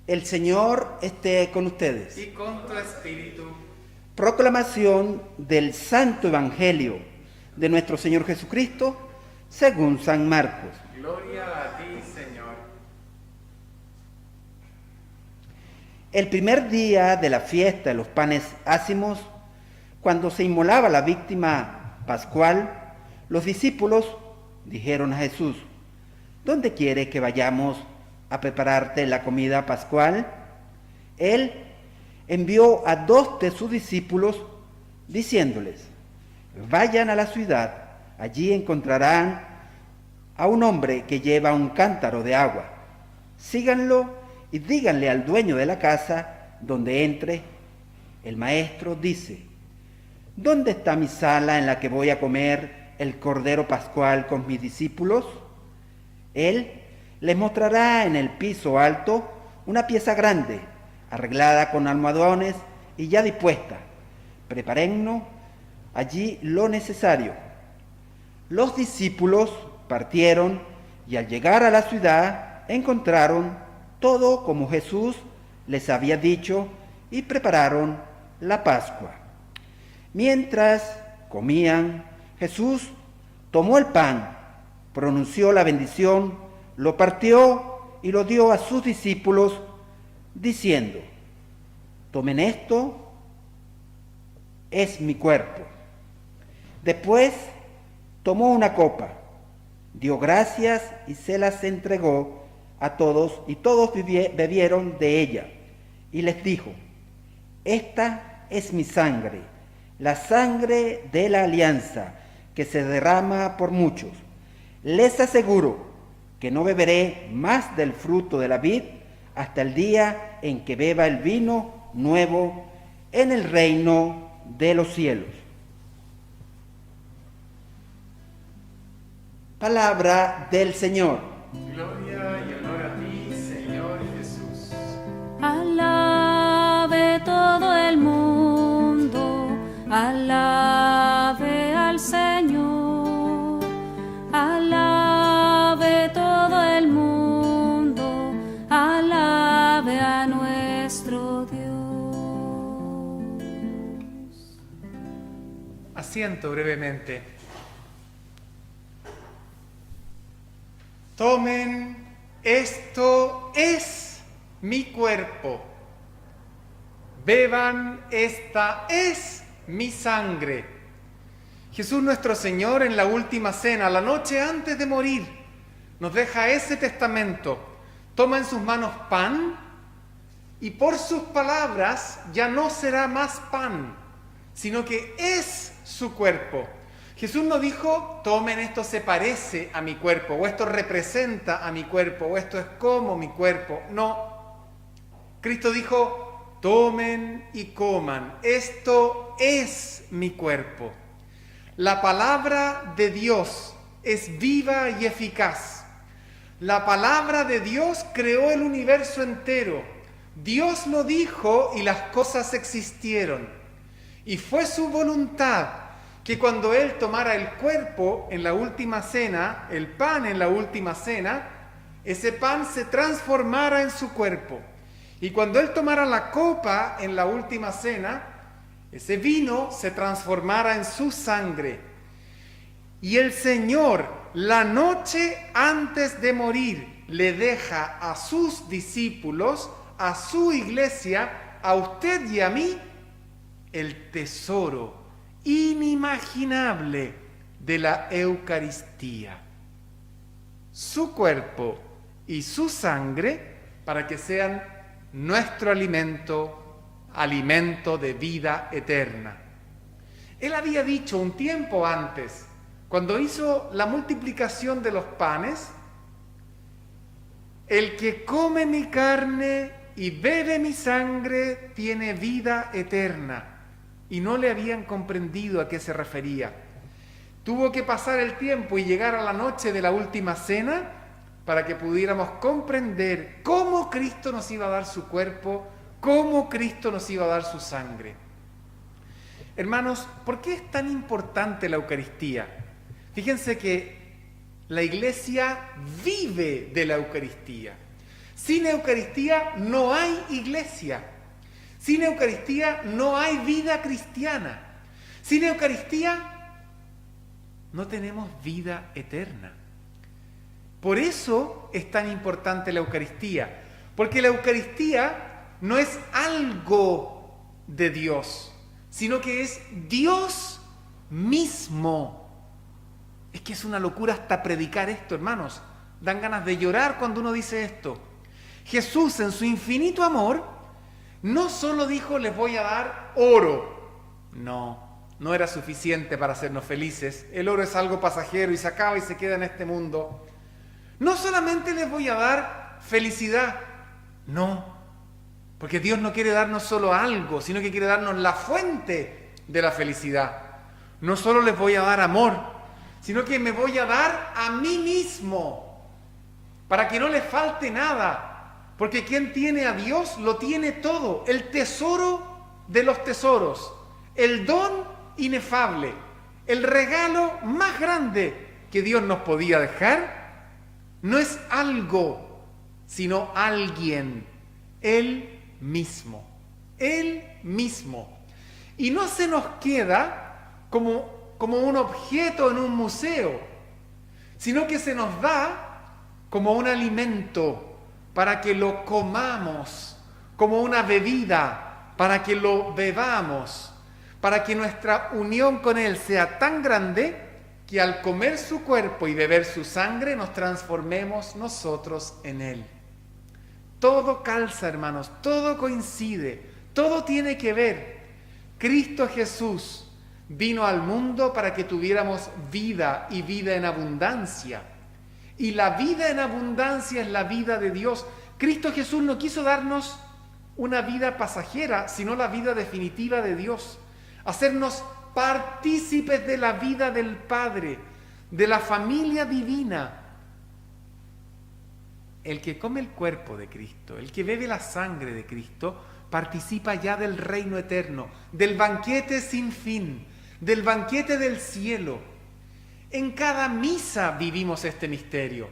El Señor esté con ustedes. Y con tu espíritu. Proclamación del Santo Evangelio de nuestro Señor Jesucristo según San Marcos. Gloria a ti, Señor. El primer día de la fiesta de los panes ácimos, cuando se inmolaba la víctima pascual, los discípulos dijeron a Jesús: ¿dónde quiere que vayamos a prepararte la comida pascual? Él envió a 2 de sus discípulos diciéndoles: vayan a la ciudad, allí encontrarán a un hombre que lleva un cántaro de agua. Síganlo y díganle al dueño de la casa donde entre: el maestro dice, ¿dónde está mi sala en la que voy a comer el cordero pascual con mis discípulos? Él les mostrará en el piso alto una pieza grande, arreglada con almohadones y ya dispuesta. Prepárennos allí lo necesario. Los discípulos partieron y al llegar a la ciudad encontraron todo como Jesús les había dicho y prepararon la Pascua. Mientras comían, Jesús tomó el pan, pronunció la bendición, lo partió y lo dio a sus discípulos, diciendo: tomen esto, es mi cuerpo. Después tomó una copa, dio gracias y se las entregó a todos, y todos bebieron de ella. Y les dijo: esta es mi sangre, la sangre de la alianza, que se derrama por muchos. Les aseguro que no beberé más del fruto de la vid hasta el día en que beba el vino nuevo en el reino de los cielos. Palabra del Señor. Gloria y honor a ti, Señor Jesús. Alabe todo el mundo, alabe al Señor, alabe todo el mundo, alabe a nuestro Dios. Asiento brevemente. Tomen, esto es mi cuerpo. Beban, esta es mi sangre. Jesús nuestro Señor en la última cena, la noche antes de morir, nos deja ese testamento. Toma en sus manos pan y por sus palabras ya no será más pan, sino que es su cuerpo. Jesús no dijo: tomen, esto se parece a mi cuerpo, o esto representa a mi cuerpo, o esto es como mi cuerpo. No. Cristo dijo: tomen y coman, esto es mi cuerpo. La palabra de Dios es viva y eficaz. La palabra de Dios creó el universo entero. Dios lo dijo y las cosas existieron. Y fue su voluntad que cuando Él tomara el cuerpo en la última cena, el pan en la última cena, ese pan se transformara en su cuerpo. Y cuando Él tomara la copa en la última cena, ese vino se transformara en su sangre. Y el Señor, la noche antes de morir, le deja a sus discípulos, a su iglesia, a usted y a mí, el tesoro inimaginable de la Eucaristía. Su cuerpo y su sangre para que sean nuestro alimento, alimento de vida eterna. Él había dicho un tiempo antes, cuando hizo la multiplicación de los panes: el que come mi carne y bebe mi sangre tiene vida eterna. Y no le habían comprendido a qué se refería. Tuvo que pasar el tiempo y llegar a la noche de la última cena para que pudiéramos comprender cómo Cristo nos iba a dar su cuerpo, cómo Cristo nos iba a dar su sangre. Hermanos, ¿por qué es tan importante la Eucaristía? Fíjense que la Iglesia vive de la Eucaristía. Sin Eucaristía no hay iglesia. Sin Eucaristía no hay vida cristiana. Sin Eucaristía no tenemos vida eterna. Por eso es tan importante la Eucaristía, porque la Eucaristía no es algo de Dios, sino que es Dios mismo. Es que es una locura hasta predicar esto, hermanos. Dan ganas de llorar cuando uno dice esto. Jesús, en su infinito amor, no solo dijo, les voy a dar oro. No era suficiente para hacernos felices. El oro es algo pasajero y se acaba y se queda en este mundo. No solamente les voy a dar felicidad. No, porque Dios no quiere darnos solo algo, sino que quiere darnos la fuente de la felicidad. No solo les voy a dar amor, sino que me voy a dar a mí mismo, para que no les falte nada. Porque quien tiene a Dios lo tiene todo, el tesoro de los tesoros, el don inefable, el regalo más grande que Dios nos podía dejar, no es algo, sino alguien, Él mismo, Él mismo. Y no se nos queda como un objeto en un museo, sino que se nos da como un alimento para que lo comamos, como una bebida para que lo bebamos, para que nuestra unión con Él sea tan grande que al comer su cuerpo y beber su sangre nos transformemos nosotros en Él. Todo calza, hermanos, todo coincide, todo tiene que ver. Cristo Jesús vino al mundo para que tuviéramos vida y vida en abundancia. Y la vida en abundancia es la vida de Dios. Cristo Jesús no quiso darnos una vida pasajera, sino la vida definitiva de Dios. Hacernos partícipes de la vida del Padre, de la familia divina. El que come el cuerpo de Cristo, el que bebe la sangre de Cristo, participa ya del reino eterno, del banquete sin fin, del banquete del cielo. En cada misa vivimos este misterio.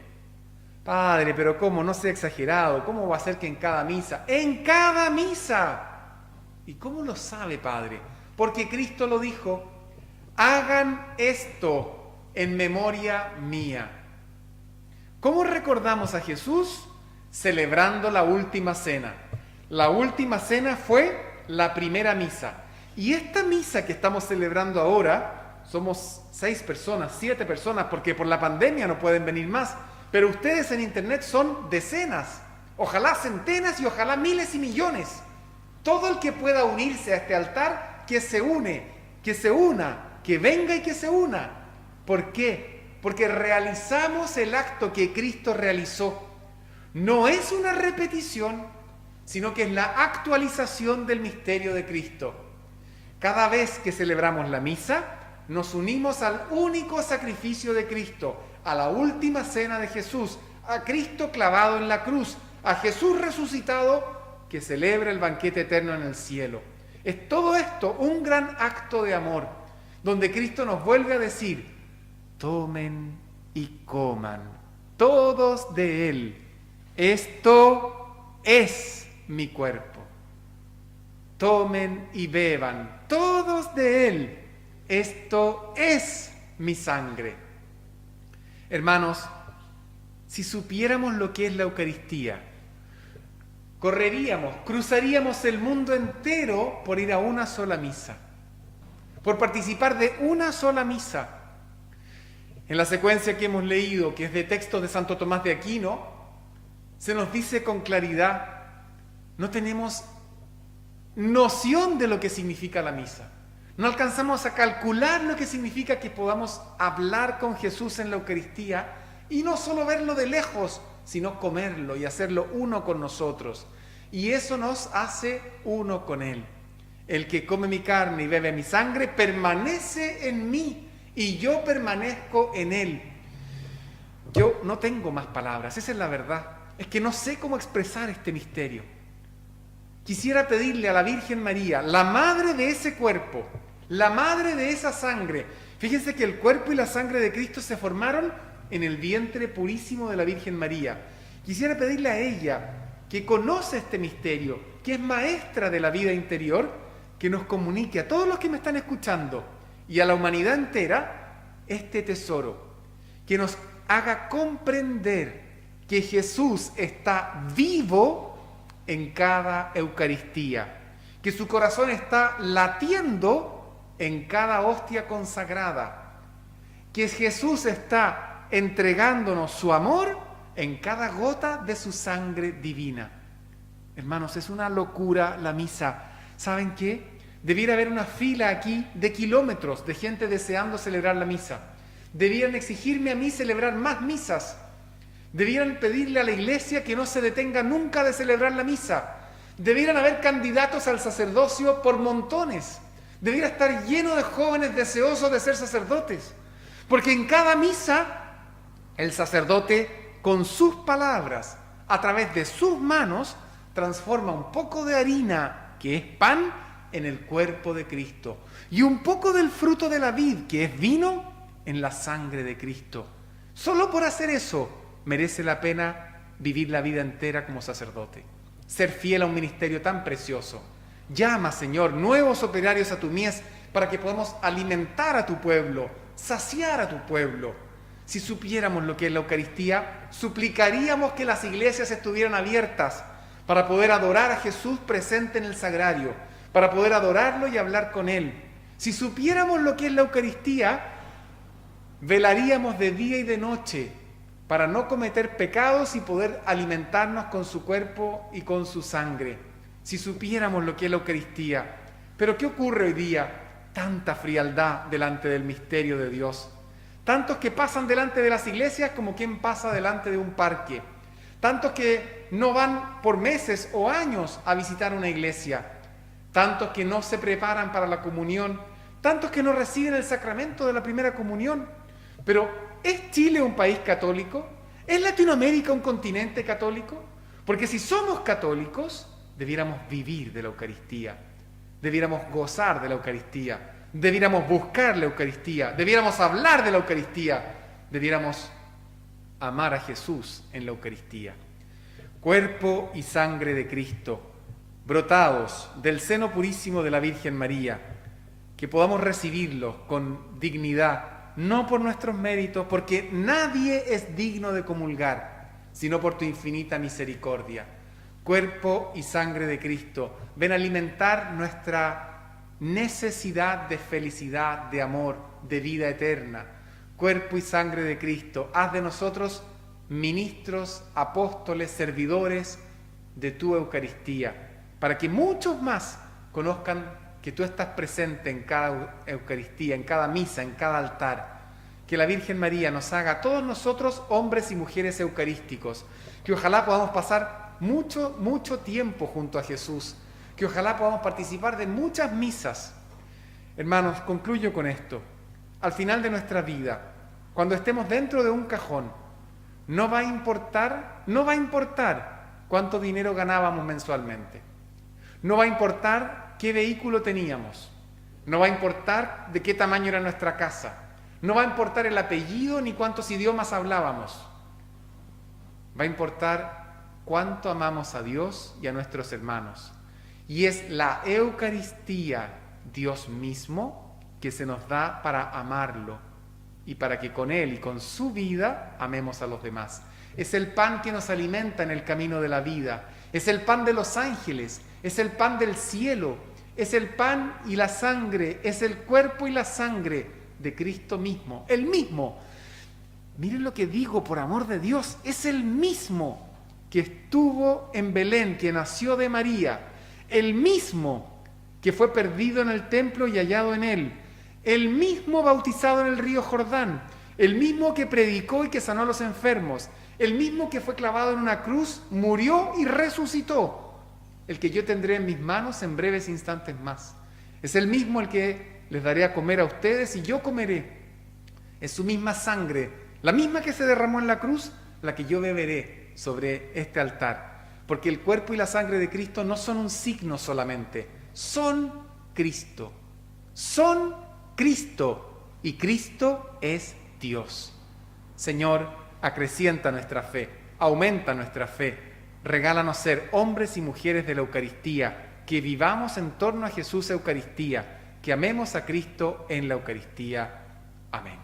Padre, pero ¿cómo? No sea exagerado. ¿Cómo va a ser que en cada misa? ¡En cada misa! ¿Y cómo lo sabe, Padre? Porque Cristo lo dijo. Hagan esto en memoria mía. ¿Cómo recordamos a Jesús? Celebrando la última cena. La última cena fue la primera misa. Y esta misa que estamos celebrando ahora, somos 6 personas, 7 personas, porque por la pandemia no pueden venir más, pero ustedes en internet son decenas, ojalá centenas y ojalá miles y millones. Todo el que pueda unirse a este altar, que se una, que venga y que se una. ¿Por qué? Porque realizamos el acto que Cristo realizó. No es una repetición, sino que es la actualización del misterio de Cristo. Cada vez que celebramos la misa, nos unimos al único sacrificio de Cristo, a la última cena de Jesús, a Cristo clavado en la cruz, a Jesús resucitado que celebra el banquete eterno en el cielo. Es todo esto un gran acto de amor, donde Cristo nos vuelve a decir, tomen y coman, todos de Él. Esto es mi cuerpo. Tomen y beban, todos de Él. Esto es mi sangre. Hermanos, si supiéramos lo que es la Eucaristía, cruzaríamos el mundo entero por ir a una sola misa, por participar de una sola misa. En la secuencia que hemos leído, que es de textos de Santo Tomás de Aquino, se nos dice con claridad, no tenemos noción de lo que significa la misa. No alcanzamos a calcular lo que significa que podamos hablar con Jesús en la Eucaristía y no solo verlo de lejos, sino comerlo y hacerlo uno con nosotros. Y eso nos hace uno con Él. El que come mi carne y bebe mi sangre permanece en mí y yo permanezco en Él. Yo no tengo más palabras, esa es la verdad. Es que no sé cómo expresar este misterio. Quisiera pedirle a la Virgen María, la madre de ese cuerpo, la madre de esa sangre. Fíjense que el cuerpo y la sangre de Cristo se formaron en el vientre purísimo de la Virgen María. Quisiera pedirle a ella, que conoce este misterio, que es maestra de la vida interior, que nos comunique a todos los que me están escuchando y a la humanidad entera este tesoro, que nos haga comprender que Jesús está vivo en cada Eucaristía, que su corazón está latiendo en cada hostia consagrada, que Jesús está entregándonos su amor en cada gota de su sangre divina. Hermanos, es una locura la misa. ¿Saben qué? Debiera haber una fila aquí de kilómetros de gente deseando celebrar la misa. Debieran exigirme a mí celebrar más misas. Debieran pedirle a la iglesia que no se detenga nunca de celebrar la misa. Debieran haber candidatos al sacerdocio por montones. Debiera estar lleno de jóvenes deseosos de ser sacerdotes. Porque en cada misa, el sacerdote, con sus palabras, a través de sus manos, transforma un poco de harina, que es pan, en el cuerpo de Cristo. Y un poco del fruto de la vid, que es vino, en la sangre de Cristo. Solo por hacer eso merece la pena vivir la vida entera como sacerdote. Ser fiel a un ministerio tan precioso. Llama, Señor, nuevos operarios a tu mies para que podamos alimentar a tu pueblo, saciar a tu pueblo. Si supiéramos lo que es la Eucaristía, suplicaríamos que las iglesias estuvieran abiertas para poder adorar a Jesús presente en el sagrario, para poder adorarlo y hablar con Él. Si supiéramos lo que es la Eucaristía, velaríamos de día y de noche para no cometer pecados y poder alimentarnos con su cuerpo y con su sangre. Si supiéramos lo que es la Eucaristía. Pero ¿qué ocurre hoy día? Tanta frialdad delante del misterio de Dios. Tantos que pasan delante de las iglesias como quien pasa delante de un parque. Tantos que no van por meses o años a visitar una iglesia. Tantos que no se preparan para la comunión. Tantos que no reciben el sacramento de la primera comunión. Pero, ¿es Chile un país católico? ¿Es Latinoamérica un continente católico? Porque si somos católicos, debiéramos vivir de la Eucaristía. Debiéramos gozar de la Eucaristía. Debiéramos buscar la Eucaristía. Debiéramos hablar de la Eucaristía. Debiéramos amar a Jesús en la Eucaristía. Cuerpo y sangre de Cristo, brotados del seno purísimo de la Virgen María, que podamos recibirlos con dignidad, no por nuestros méritos, porque nadie es digno de comulgar, sino por tu infinita misericordia. Cuerpo y sangre de Cristo, ven a alimentar nuestra necesidad de felicidad, de amor, de vida eterna. Cuerpo y sangre de Cristo, haz de nosotros ministros, apóstoles, servidores de tu Eucaristía, para que muchos más conozcan que tú estás presente en cada Eucaristía, en cada misa, en cada altar. Que la Virgen María nos haga a todos nosotros hombres y mujeres eucarísticos. Que ojalá podamos pasar mucho tiempo junto a Jesús. Que ojalá podamos participar de muchas misas. Hermanos, concluyo con esto. Al final de nuestra vida, cuando estemos dentro de un cajón, no va a importar cuánto dinero ganábamos mensualmente. No va a importar qué vehículo teníamos. No va a importar de qué tamaño era nuestra casa. No va a importar el apellido ni cuántos idiomas hablábamos. Va a importar cuánto amamos a Dios y a nuestros hermanos. Y es la Eucaristía, Dios mismo, que se nos da para amarlo y para que con Él y con su vida amemos a los demás. Es el pan que nos alimenta en el camino de la vida. Es el pan de los ángeles. Es el pan del cielo. Es el pan y la sangre. Es el cuerpo y la sangre de Cristo mismo. El mismo. Miren lo que digo, por amor de Dios. Es el mismo que estuvo en Belén, que nació de María. El mismo que fue perdido en el templo y hallado en él. El mismo bautizado en el río Jordán. El mismo que predicó y que sanó a los enfermos. El mismo que fue clavado en una cruz, murió y resucitó. El que yo tendré en mis manos en breves instantes más. Es el mismo el que les daré a comer a ustedes y yo comeré. Es su misma sangre, la misma que se derramó en la cruz, la que yo beberé sobre este altar. Porque el cuerpo y la sangre de Cristo no son un signo solamente, son Cristo. Son Cristo y Cristo es Dios. Señor, acrecienta nuestra fe, aumenta nuestra fe. Regálanos ser hombres y mujeres de la Eucaristía, que vivamos en torno a Jesús Eucaristía, que amemos a Cristo en la Eucaristía. Amén.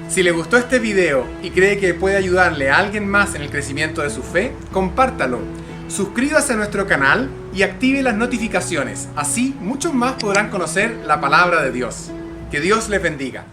Si le gustó este video y cree que puede ayudarle a alguien más en el crecimiento de su fe, compártalo. Suscríbase a nuestro canal y active las notificaciones. Así, muchos más podrán conocer la palabra de Dios. Que Dios les bendiga.